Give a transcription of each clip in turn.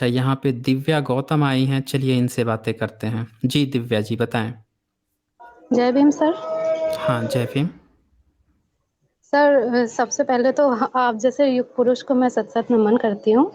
तो यहाँ पे दिव्या गौतम आई हैं, चलिए इनसे बातें करते हैं। जी दिव्या जी बताएं। जय भीम सर। हाँ जय भीम। सर सबसे पहले तो आप जैसे युग पुरुष को मैं सत सत नमन करती हूँ।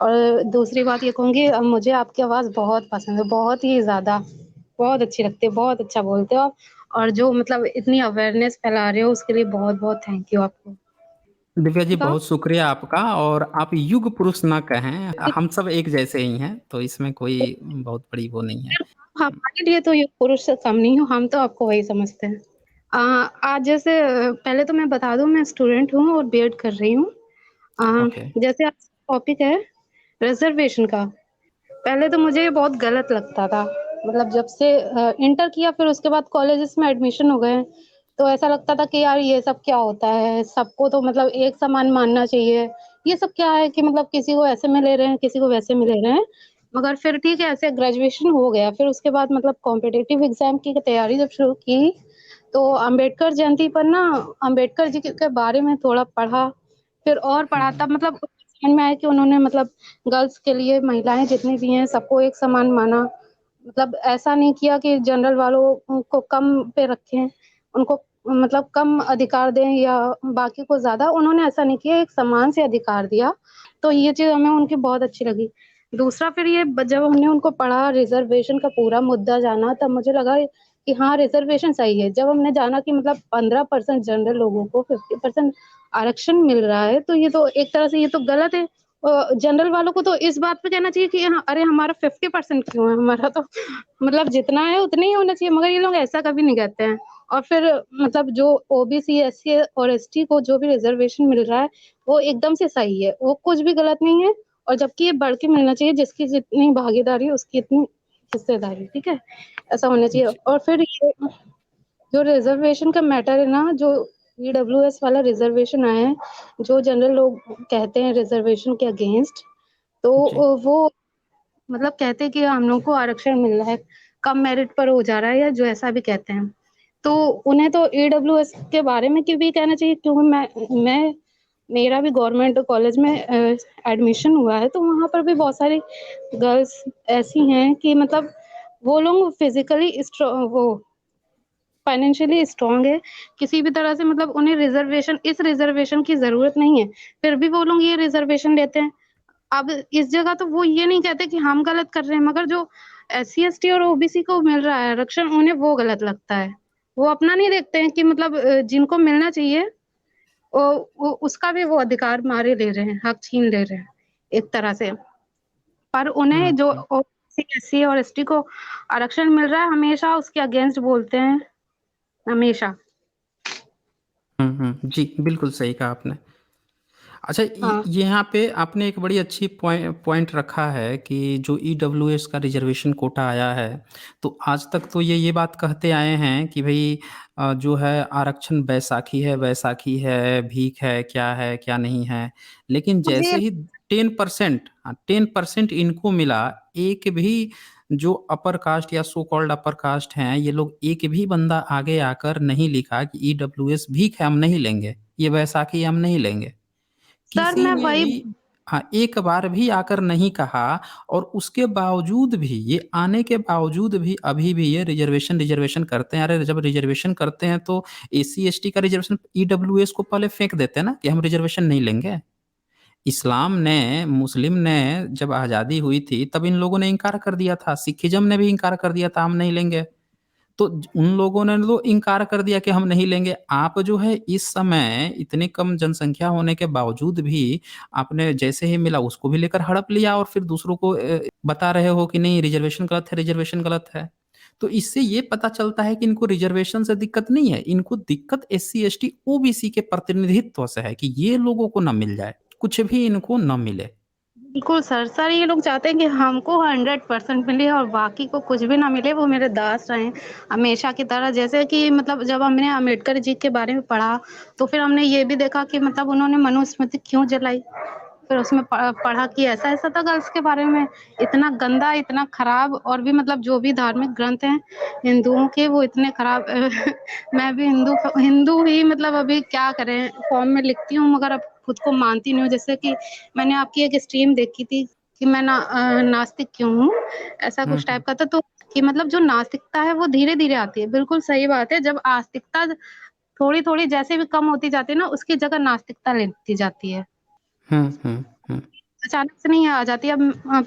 और दूसरी बात ये कहूँगी, मुझे आपकी आवाज़ बहुत पसंद है, बहुत ही ज़्यादा, बहुत अच्छी लगती है, बहुत अच्छा बोलते हो आप। और जो मतलब इतनी अवेयरनेस फैला रहे हो उसके लिए बहुत बहुत थैंक यू आपको। दिव्या जी ठीक है। बहुत शुक्रिया आपका। और आप युग पुरुष ना कहें, हम सब एक जैसे ही हैं, तो इसमें कोई बहुत बड़ी वो नहीं है। हमारे लिए तो युग पुरुष से कम नहीं हो, हम तो आपको वही समझते हैं। आज जैसे पहले तो मैं बता दूं, मैं स्टूडेंट हूँ और बीएड कर रही हूँ। ओके। जैसे आज टॉपिक है रिजर्वेशन का। पहले तो मुझे ये बहुत गलत लगता था, मतलब जब से इंटर किया फिर उसके बाद कॉलेजेस में एडमिशन हो गए, तो ऐसा लगता था कि यार ये सब क्या होता है, सबको तो मतलब एक समान मानना चाहिए। ये सब क्या है कि मतलब किसी को ऐसे में ले रहे हैं, किसी को वैसे में ले रहे हैं। मगर फिर ठीक है, ऐसे ग्रेजुएशन हो गया, फिर उसके बाद मतलब कॉम्पिटिटिव एग्जाम की तैयारी जब शुरू की, तो अम्बेडकर जयंती पर ना अम्बेडकर जी के बारे में थोड़ा पढ़ा। फिर और पढ़ा, तब मतलब समझ में आया कि उन्होंने मतलब गर्ल्स के लिए, महिलाएं जितनी भी हैं सबको एक समान माना। मतलब ऐसा नहीं किया कि जनरल वालों को कम पे रखें, उनको मतलब कम अधिकार दें या बाकी को ज्यादा, उन्होंने ऐसा नहीं किया, एक समान से अधिकार दिया। तो ये चीज हमें उनकी बहुत अच्छी लगी। दूसरा फिर ये जब हमने उनको पढ़ा, रिजर्वेशन का पूरा मुद्दा जाना, तब मुझे लगा कि हाँ रिजर्वेशन सही है। जब हमने जाना कि मतलब 15% जनरल लोगों को 50% आरक्षण मिल रहा है, तो ये तो एक तरह से ये तो गलत है। जनरल वालों को तो इस बात पे कहना चाहिए कि हाँ, अरे हमारा 50% क्यों है, हमारा तो मतलब जितना है उतना ही होना चाहिए। मगर ये लोग ऐसा कभी नहीं कहते हैं। और फिर मतलब जो ओबीसी, एससी और एसटी को जो भी रिजर्वेशन मिल रहा है, वो एकदम से सही है, वो कुछ भी गलत नहीं है। और जबकि ये बढ़ के मिलना चाहिए, जिसकी जितनी भागीदारी उसकी इतनी हिस्सेदारी, ठीक है, ऐसा होना चाहिए। जी। और फिर ये जो रिजर्वेशन का मैटर है ना, जो ईडब्ल्यूएस वाला रिजर्वेशन आया है, जो जनरल लोग कहते हैं रिजर्वेशन के अगेंस्ट, तो जी। वो मतलब कहते हैं कि हम लोग को आरक्षण मिल रहा है, कम मेरिट पर हो जा रहा है, या जो ऐसा भी कहते हैं। तो उन्हें तो ईडब्ल्यूएस के बारे में क्यों भी कहना चाहिए, क्योंकि मैं मेरा भी गवर्नमेंट कॉलेज में एडमिशन हुआ है, तो वहाँ पर भी बहुत सारी गर्ल्स ऐसी हैं कि मतलब वो लोग फिजिकली वो फाइनेंशियली स्ट्रांग है, किसी भी तरह से मतलब उन्हें रिजर्वेशन, इस रिजर्वेशन की जरूरत नहीं है, फिर भी वो लोग ये रिजर्वेशन लेते हैं। अब इस जगह तो वो ये नहीं कहते कि हम गलत कर रहे हैं, मगर जो एससी एसटी और ओबीसी को मिल रहा है आरक्षण, उन्हें वो गलत लगता है। वो अपना नहीं देखते हैं कि मतलब जिनको मिलना चाहिए उसका भी वो अधिकार मारे ले रहे हैं, हक छीन ले रहे हैं एक तरह से। पर उन्हें जो हम्म ओबीसी एससी और एसटी को आरक्षण मिल रहा है, हमेशा उसके अगेंस्ट बोलते हैं, हमेशा। जी बिल्कुल सही कहा आपने। अच्छा, हाँ यहाँ पे आपने एक बड़ी अच्छी पॉइंट रखा है कि जो ईडब्ल्यूएस का रिजर्वेशन कोटा आया है, तो आज तक तो ये बात कहते आए हैं कि भाई जो है आरक्षण बैसाखी है, वैसाखी है, भीख है क्या नहीं है। लेकिन मुझे जैसे ही 10%, 10% इनको मिला, एक भी जो अपर कास्ट या सो कॉल्ड अपर कास्ट हैं, ये लोग एक भी बंदा आगे आकर नहीं लिखा कि ईडब्ल्यूएस भीख है हम नहीं लेंगे, ये वैसाखी हम नहीं लेंगे। सर किसी मैं ने वही भी, हाँ, एक बार भी आकर नहीं कहा। और उसके बावजूद भी, ये आने के बावजूद भी अभी भी ये रिजर्वेशन रिजर्वेशन करते हैं। अरे जब रिजर्वेशन करते हैं तो एससी एसटी का रिजर्वेशन ईडब्ल्यूएस को पहले फेंक देते हैं ना कि हम रिजर्वेशन नहीं लेंगे। इस्लाम ने, मुस्लिम ने जब आज़ादी हुई थी तब इन लोगों ने इनकार कर दिया था, सिखिज्म ने भी इनकार कर दिया था हम नहीं लेंगे। तो उन लोगों ने तो इनकार कर दिया कि हम नहीं लेंगे। आप जो है इस समय इतने कम जनसंख्या होने के बावजूद भी आपने जैसे ही मिला उसको भी लेकर हड़प लिया, और फिर दूसरों को बता रहे हो कि नहीं रिजर्वेशन गलत है, रिजर्वेशन गलत है। तो इससे ये पता चलता है कि इनको रिजर्वेशन से दिक्कत नहीं है, इनको दिक्कत एससी एसटी ओबीसी के प्रतिनिधित्व से है कि ये लोगों को न मिल जाए, कुछ भी इनको न मिले। बिल्कुल सर, सर ये लोग चाहते हैं कि हमको 100% मिले और बाकी को कुछ भी ना मिले, वो मेरे दास रहें हमेशा की तरह। जैसे कि मतलब जब हमने अम्बेडकर जी के बारे में पढ़ा, तो फिर हमने ये भी देखा कि मतलब उन्होंने मनुस्मृति क्यों जलाई। फिर उसमें पढ़ा कि ऐसा ऐसा था गर्ल्स के बारे में, इतना गंदा, इतना खराब। और भी मतलब जो भी धार्मिक ग्रंथ हैं हिंदुओं के, वो इतने खराब मैं भी हिंदू हिंदू ही मतलब अभी क्या करें, फॉर्म में लिखती हूँ मगर अब खुद को मानती नहीं हूँ। जैसे कि मैंने आपकी एक स्ट्रीम देखी थी कि मैं नास्तिक क्यों हूँ, ऐसा हुँ, कुछ हुँ। टाइप का था। तो कि मतलब जो नास्तिकता है वो धीरे-धीरे आती है, बिल्कुल सही बात है। जब आस्तिकता थोड़ी-थोड़ी जैसे भी कम होती जाती है ना, उसकी जगह नास्तिकता लेती जाती है। हुँ, हुँ, हुँ। अचानक से नहीं आ जाती। अब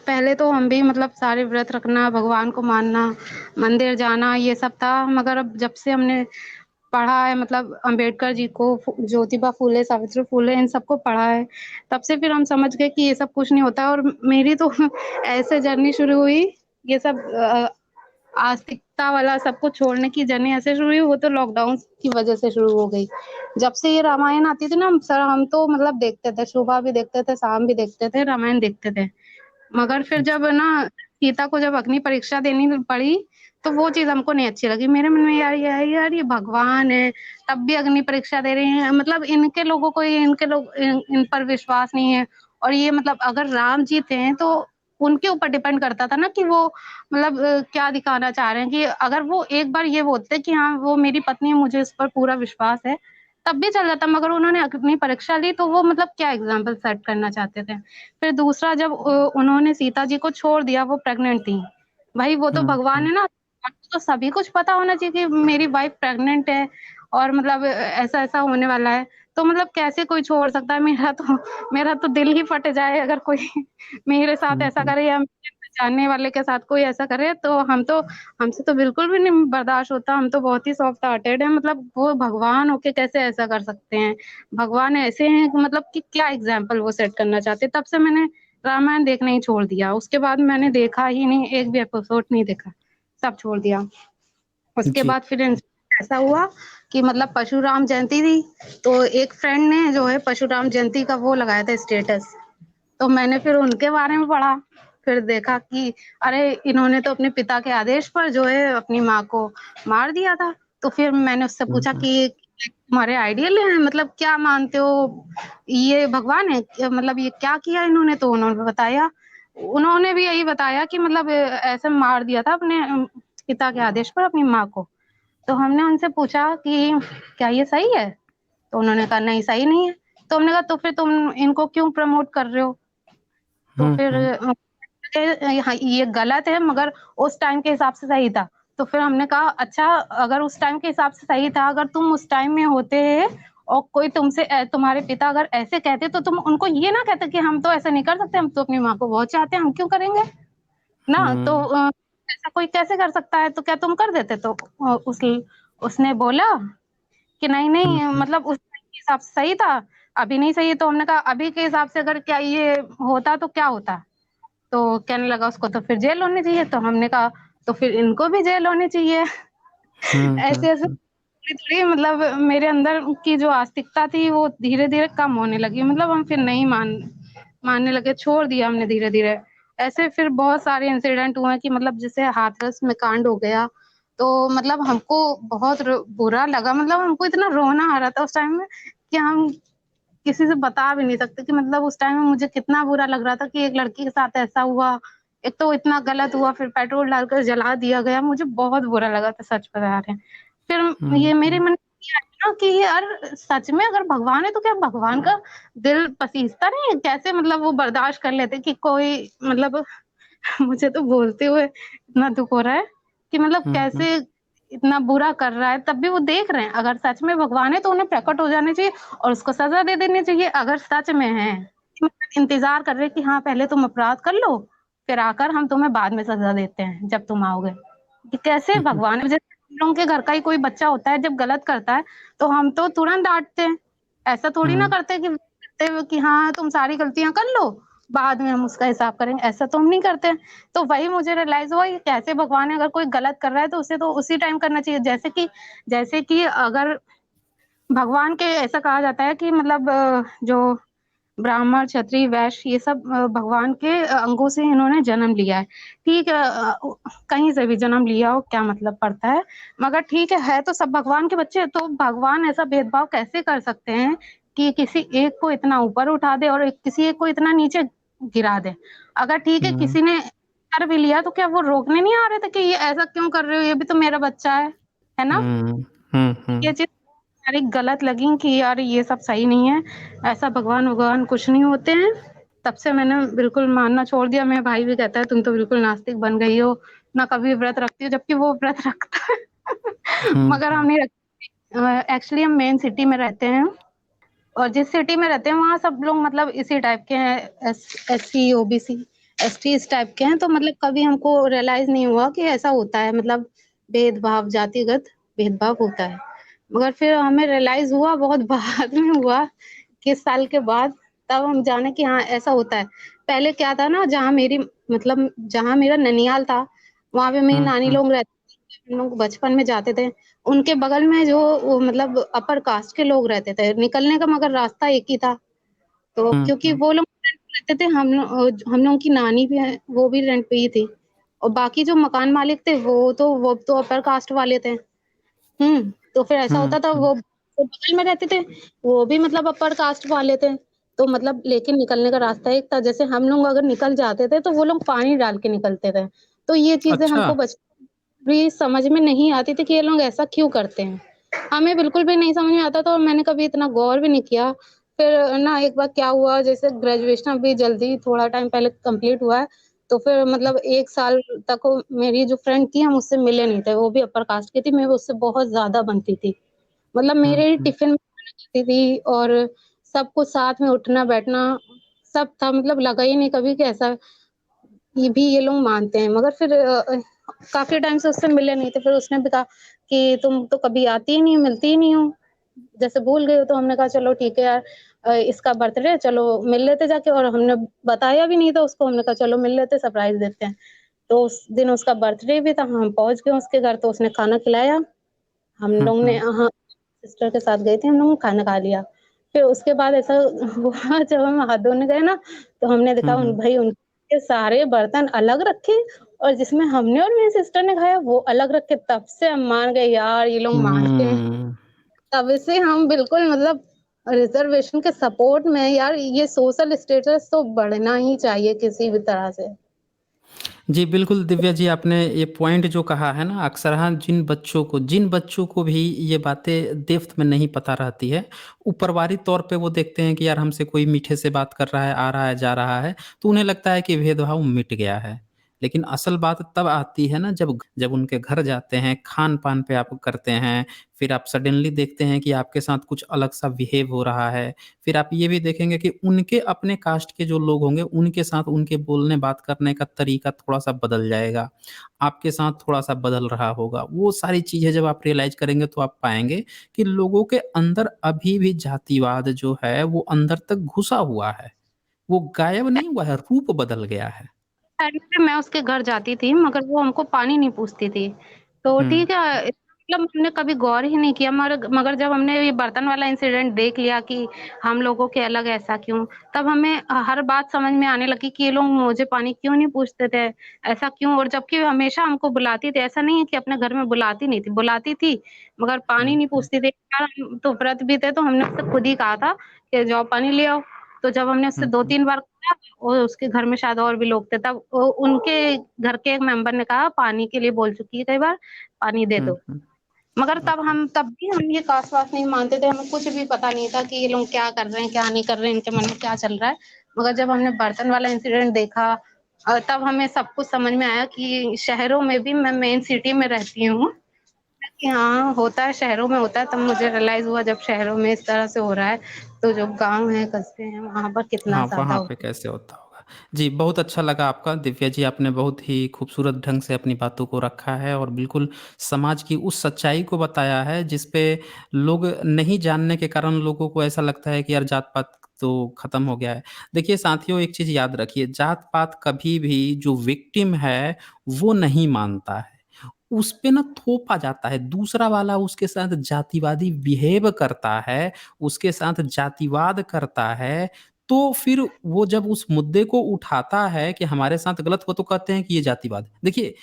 पहले तो हम भी मतलब सारे व्रत रखना, भगवान को मानना, मंदिर जाना ये सब था, मगर अब जब से हमने पढ़ा है मतलब अम्बेडकर जी को, ज्योतिबा फूले, सावित्री फूले इन सबको पढ़ा है, तब से फिर हम समझ गए कि ये सब कुछ नहीं होता। और मेरी तो ऐसे जर्नी शुरू हुई, ये सब आस्तिकता वाला सब कुछ छोड़ने की जर्नी ऐसे शुरू हुई, वो तो लॉकडाउन की वजह से शुरू हो गई। जब से ये रामायण आती थी ना, हम तो मतलब देखते थे, सुबह भी देखते थे, शाम भी देखते थे, रामायण देखते थे। मगर फिर अच्छा। जब ना सीता को जब अग्नि परीक्षा देनी पड़ी, तो वो चीज़ हमको नहीं अच्छी लगी। मेरे मन में यार ये भगवान है, तब भी अग्नि परीक्षा दे रहे हैं। मतलब इनके लोगों को इनके लोग इन पर विश्वास नहीं है। और ये मतलब अगर राम जी थे, तो उनके ऊपर डिपेंड करता था ना कि वो मतलब क्या दिखाना चाह रहे हैं। कि अगर वो एक बार ये बोलते कि हाँ, वो मेरी पत्नी है, मुझे इस पर पूरा विश्वास है, तब भी चल जाता। मगर उन्होंने अग्नि परीक्षा ली, तो वो मतलब क्या एग्ज़ाम्पल सेट करना चाहते थे। फिर दूसरा जब उन्होंने सीता जी को छोड़ दिया, वो प्रेग्नेंट थी। भाई वो तो हुँ, भगवान हुँ। है ना, तो सभी कुछ पता होना चाहिए कि मेरी वाइफ प्रेग्नेंट है और मतलब ऐसा-ऐसा होने वाला है। तो मतलब कैसे कोई छोड़ सकता है? मेरा तो दिल ही फट जाए अगर कोई मेरे साथ हुँ, ऐसा हुँ। करे या मेरे जानने वाले के साथ कोई ऐसा करे, तो हमसे तो बिल्कुल भी नहीं बर्दाश्त होता। हम तो बहुत ही सॉफ्ट हार्टेड हैं। मतलब वो भगवान होके कैसे ऐसा कर सकते हैं? भगवान ऐसे हैं कि मतलब कि क्या एग्ज़ाम्पल वो सेट करना चाहते हैं। तब से मैंने रामायण देखना ही छोड़ दिया। उसके बाद मैंने देखा ही नहीं, एक भी एपिसोड नहीं देखा, सब छोड़ दिया। उसके जी। बाद फिर ऐसा हुआ कि मतलब परशुराम जयंती थी, तो एक फ्रेंड ने जो है परशुराम जयंती का वो लगाया था स्टेटस। तो मैंने फिर उनके बारे में पढ़ा, फिर देखा कि अरे! इन्होंने तो अपने पिता के आदेश पर जो है अपनी माँ को मार दिया था। तो फिर मैंने उससे हुँ, पूछा हुँ। कि तुम्हारे आइडियल हैं, मतलब क्या मानते हो? ये भगवान है? मतलब ये क्या किया इन्होंने? तो उन्होंने बताया। उन्होंने भी यही बताया कि मतलब ऐसे मार दिया था अपने पिता के आदेश पर अपनी माँ को। तो हमने उनसे पूछा कि क्या ये सही है? तो उन्होंने कहा नहीं सही नहीं है। तो हमने कहा तो फिर तुम इनको क्यों प्रमोट कर रहे हो? तो हुँ, फिर हुँ। हाँ, ये गलत है मगर उस टाइम के हिसाब से सही था। तो फिर हमने कहा अच्छा अगर उस टाइम के हिसाब से सही था, अगर तुम उस टाइम में होते और कोई तुमसे तुम्हारे पिता अगर ऐसे कहते तो तुम उनको ये ना कहते कि हम तो ऐसा नहीं कर सकते, हम तो अपनी माँ को बहुत चाहते हैं, हम क्यों करेंगे? ना तो हुँ, ऐसा कोई कैसे कर सकता है? तो क्या तुम कर देते? तो उसने बोला कि हुँ, नहीं हुँ। मतलब उस टाइम के हिसाब से सही था, अभी नहीं सही है। तो हमने कहा अभी के हिसाब से अगर क्या ये होता तो क्या होता? तो कहने लगा उसको तो फिर जेल होनी चाहिए। तो हमने कहा तो फिर इनको भी जेल होनी चाहिए। हुँ, हुँ, ऐसे-ऐसे हुँ। थोड़ी-थोड़ी मतलब मेरे अंदर की जो आस्तिकता थी वो धीरे-धीरे कम होने लगी। मतलब हम फिर नहीं मानने लगे, छोड़ दिया हमने धीरे-धीरे। ऐसे फिर बहुत सारे इंसिडेंट हुए कि मतलब जैसे हाथरस में कांड हो गया, तो मतलब हमको बहुत बुरा लगा। मतलब हमको इतना रोना आ रहा था उस टाइम में कि हम किसी से बता भी नहीं सकते कि मतलब उस टाइम में मुझे कितना बुरा लग रहा था कि एक लड़की के साथ ऐसा हुआ। एक तो इतना गलत हुआ, फिर पेट्रोल डालकर जला दिया गया। मुझे बहुत बुरा लगा था सच बता रहे हैं। फिर हुँ, ये मेरे हुँ। मन में ये आया ना कि यार सच में अगर भगवान है तो क्या भगवान का दिल पसीजता नहीं है? कैसे मतलब वो बर्दाश्त कर लेते कि कोई मतलब मुझे तो बोलते हुए इतना दुःख हो रहा है कि मतलब हुँ, हुँ। कैसे इतना बुरा कर रहा है, तब भी वो देख रहे हैं। अगर सच में भगवान है तो उन्हें प्रकट हो जाने चाहिए और उसको सज़ा दे देनी चाहिए अगर सच में है। इंतज़ार कर रहे हैं कि हाँ, पहले तुम अपराध कर लो, फिर आकर हम तुम्हें बाद में सज़ा देते हैं, जब तुम आओगे। ये कैसे हुँ, हुँ। भगवान है? जैसे हम लोगों के घर का ही कोई बच्चा होता है, जब गलत करता है, तो हम तो तुरंत डाँटते हैं। ऐसा थोड़ी ना हुँ, करते कि कहते हुए कि हाँ, तुम सारी गलतियाँ कर लो, बाद में हम उसका हिसाब करेंगे, ऐसा तो हम नहीं करते। तो वही मुझे रियलाइज़ हुआ, ये कैसे भगवान है, अगर कोई गलत कर रहा है, तो उसे तो उसी टाइम करना चाहिए। जैसे कि अगर भगवान के ऐसा कहा जाता है कि मतलब जो ब्राह्मण, क्षत्रिय, वैश्य ये सब भगवान के अंगों से इन्होंने जन्म लिया है। ठीक है कहीं से भी जन्म लिया हो क्या मतलब पड़ता है? मगर ठीक है तो सब भगवान के बच्चे तो भगवान ऐसा भेदभाव कैसे कर सकते हैं कि किसी एक को इतना ऊपर उठा दे और किसी एक को इतना नीचे गिरा दे? अगर ठीक है हुँ। किसी ने कर भी लिया तो क्या वो रोकने नहीं आ रहे थे कि ये ऐसा क्यों कर रहे हो? ये भी तो मेरा बच्चा है ना? हुँ, हुँ, ये हुँ। चीज़ सारी गलत लगी कि यार ये सब सही नहीं है, ऐसा भगवान-वगवान कुछ नहीं होते हैं। तब से मैंने बिल्कुल मानना छोड़ दिया। मेरा भाई भी कहता है तुम तो बिल्कुल नास्तिक बन गई हो, ना कभी व्रत रखती हो, जबकि वो व्रत रखता है। हुँ, मगर हम हुँ। नहीं रखते। एक्चुअली हम मेन सिटी में रहते हैं, और जिस सिटी में रहते हैं वहाँ सब लोग मतलब इसी टाइप के हैं, एससी, ओबीसी, एसटी इस टाइप के हैं। तो मतलब कभी हमको रियलाइज़ नहीं हुआ कि ऐसा होता है, मतलब भेदभाव, जातिगत भेदभाव होता है। मगर फिर हमें रियलाइज़ हुआ बहुत बाद में हुआ, किस साल के बाद, तब हम जाने कि हाँ, ऐसा होता है। पहले क्या था ना, जहाँ मेरी मतलब जहाँ मेरा ननिहाल था, वहाँ पे मेरी हुँ, नानी हुँ। लोग रहते थे, हम लोग बचपन में जाते थे। उनके बगल में जो वो मतलब अपर कास्ट के लोग रहते थे, निकलने का मगर रास्ता एक ही था। तो हुँ, क्योंकि हुँ। वो लोग रेंट पे रहते थे, हम लोगों की नानी भी है, वो भी रेंट पे ही थी। और बाकी जो मकान मालिक थे, वो तो अपर कास्ट वाले थे। तो फिर ऐसा हुँ, होता था, हुँ। वो बगल में रहते थे, वो भी मतलब अपर कास्ट वाले थे। तो मतलब लेकिन निकलने का रास्ता एक था, जैसे हम लोग अगर निकल जाते थे, तो वो लोग पानी डाल के निकलते थे। तो ये चीज़ें अच्छा। हमको बचपन भी समझ में नहीं आती थी कि ये लोग ऐसा क्यों करते हैं। हमें बिल्कुल भी नहीं समझ में आता था, और मैंने कभी इतना गौर भी नहीं किया। फिर ना एक बार क्या हुआ, जैसे ग्रेजुएशन अभी जल्दी थोड़ा टाइम पहले कंप्लीट हुआ है, तो फिर मतलब 1 साल तक वो मेरी जो फ्रेंड थी, हम उससे मिले नहीं थे। वो भी अपर कास्ट की थी, मैं उससे बहुत ज़्यादा बनती थी। मतलब हुँ, मेरे ही हुँ। टिफ़िन में खाना खाती थी, और सब कुछ साथ में उठना-बैठना सब था। मतलब लगा ही नहीं कभी कि ऐसा ये लोग मानते हैं। मगर फिर काफ़ी टाइम से उससे मिले नहीं थे, फिर उसने भी कहा कि तुम तो कभी आती ही नहीं हो, मिलती ही नहीं हो, जैसे भूल गई हो। तो हमने कहा चलो ठीक है यार, इसका बर्थडे है, चलो मिल लेते जाके। और हमने बताया भी नहीं था उसको, हमने कहा चलो मिल लेते, सरप्राइज़ देते हैं। तो उस दिन उसका बर्थडे भी था, हम पहुँच गए उसके घर, तो उसने खाना खिलाया। हम हुँ, लोग ने हुँ। हाँ, सिस्टर के साथ गए थे, हम लोग खाना खा लिया। फिर उसके बाद ऐसा हुआ, जब हम हाथ धोने गए ना, तो हमने देखा हुँ, हुँ। उनके सारे बर्तन अलग रखे, और जिसमें हमने और मेरी सिस्टर ने खाया वो अलग रखे। तब से हम मान गए यार, ये लोग मानते हैं। हुँ। तब से हम बिल्कुल मतलब रिज़र्वेशन के सपोर्ट में। यार ये सोशल स्टेटस तो बढ़ना ही चाहिए किसी भी तरह से। जी, बिल्कुल दिव्या जी, आपने ये पॉइंट जो कहा है ना, अक्सर हाँ, जिन बच्चों को भी ये बातें डेप्थ में नहीं पता रहती है, ऊपरवारी तौर पे वो देखते हैं कि यार हमसे कोई मीठे से बात कर रहा है, आ रहा है, जा रहा है, तो उन्हें लगता है कि भेदभाव मिट गया है। लेकिन असल बात तब आती है ना, जब जब उनके घर जाते हैं, खान-पान पे आप करते हैं, फिर आप सडनली देखते हैं कि आपके साथ कुछ अलग-सा बिहेव हो रहा है। फिर आप ये भी देखेंगे कि उनके अपने कास्ट के जो लोग होंगे, उनके साथ उनके बोलने बात करने का तरीका थोड़ा-सा बदल जाएगा। आपके साथ थोड़ा-सा बदल रहा होगा। वो सारी चीज़ें जब आप रियलाइज़ करेंगे तो आप पाएँगे कि लोगों के अंदर अभी भी जातिवाद जो है वो अंदर तक घुसा हुआ है। वो गायब नहीं हुआ है, रूप बदल गया है। टाइम पे मैं उसके घर जाती थी, मगर वो हमको पानी नहीं पूछती थी। तो हुँ, ठीक है, मतलब हमने कभी गौर ही नहीं किया। मगर जब हमने ये बर्तन वाला इंसिडेंट देख लिया कि हम लोगों के अलग ऐसा क्यों, तब हमें हर बात समझ में आने लगी कि ये लोग मुझे पानी क्यों नहीं पूछते थे, ऐसा क्यों? और जबकि हमेशा हमको बुलाती थी, ऐसा नहीं है कि अपने घर में बुलाती नहीं थी, बुलाती थी, मगर पानी हुँ, नहीं हुँ, पूछती थी। यार हम तो व्रत भी थे, तो हमने उससे खुद ही कहा था कि जाओ पानी ले आओ। तो जब हमने उससे हुँ, हुँ, 2-3 बार कहा, और उसके घर में शायद और भी लोग थे, तब उनके घर के एक मेंबर ने कहा पानी के लिए बोल चुकी है कई बार, पानी दे हुँ, दो। हुँ, मगर ओके। तब भी हम ये कास्ट-वास्ट नहीं मानते थे, हमें कुछ भी पता नहीं था कि ये लोग क्या कर रहे हैं, क्या नहीं कर रहे हैं, इनके मन में क्या चल रहा है। मगर जब हमने बर्तन वाला इंसिडेंट देखा, तब हमें सब कुछ समझ में आया कि शहरों में भी, मैं मेन सिटी में रहती हूँ, कि हाँ, होता है, शहरों में होता है। तब मुझे रियलाइज़ हुआ जब शहरों में इस तरह से हो रहा है, तो जो गाँव हैं, कस्बे हैं, वहाँ पर कितना हाँ, ज़्यादा वहाँ पे होता है। कैसे होता होगा। जी, बहुत अच्छा लगा आपका दिव्या जी, आपने बहुत ही खूबसूरत ढंग से अपनी बातों को रखा है और बिल्कुल समाज की उस सच्चाई को बताया है जिस पे लोग नहीं जानने के कारण लोगों को ऐसा लगता है कि यार जात-पात तो खत्म हो गया है। देखिए साथियों, एक चीज़ याद रखिए, जात-पात कभी भी जो विक्टिम है वो नहीं मानता है। उस पे ना थोपा जाता है, दूसरा वाला उसके साथ जातिवादी बिहेव करता है, उसके साथ जातिवाद करता है, तो फिर वो जब उस मुद्दे को उठाता है कि हमारे साथ गलत हुआ तो कहते हैं कि ये जातिवाद। देखिए,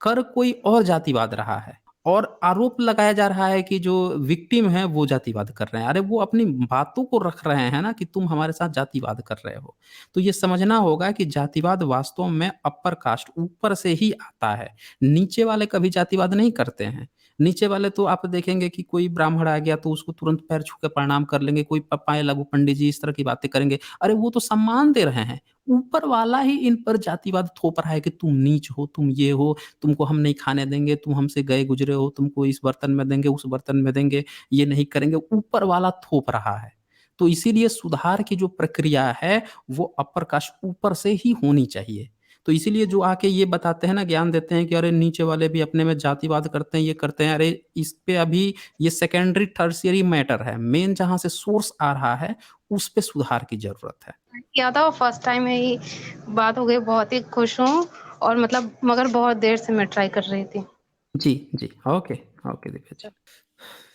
कर कोई और जातिवाद रहा है और आरोप लगाया जा रहा है कि जो विक्टिम है वो जातिवाद कर रहे हैं। अरे वो अपनी बातों को रख रहे हैं ना कि तुम हमारे साथ जातिवाद कर रहे हो। तो ये समझना होगा कि जातिवाद वास्तव में अपर कास्ट ऊपर से ही आता है। नीचे वाले कभी जातिवाद नहीं करते हैं। नीचे वाले तो आप देखेंगे कि कोई ब्राह्मण आ गया तो उसको तुरंत पैर छू के प्रणाम कर लेंगे, कोई पाए लागू पंडित जी इस तरह की बातें करेंगे। अरे वो तो सम्मान दे रहे हैं, ऊपर वाला ही इन पर जातिवाद थोप रहा है कि तुम नीच हो, तुम ये हो, तुमको हम नहीं खाने देंगे, तुम हमसे गए गुजरे हो, तुमको इस बर्तन में देंगे, उस बर्तन में देंगे, ये नहीं करेंगे, ऊपर वाला थोप रहा है। तो इसीलिए सुधार की जो प्रक्रिया है, वो अपर कास्ट ऊपर से ही होनी चाहिए। तो इसीलिए जो आके ये बताते हैं ना, ज्ञान देते हैं कि अरे नीचे वाले भी अपने में जातिवाद करते हैं, ये करते हैं, अरे इस पे अभी ये सेकेंडरी टर्शियरी मैटर है। मेन जहाँ से सोर्स आ रहा है, उस पे सुधार की ज़रूरत है। किया था और फर्स्ट टाइम यही बात हो गई, बहुत ही खुश हूँ और मतलब मगर बहुत देर से मैं ट्राई कर रही थी। जी, जी। Okay, okay Divya ji.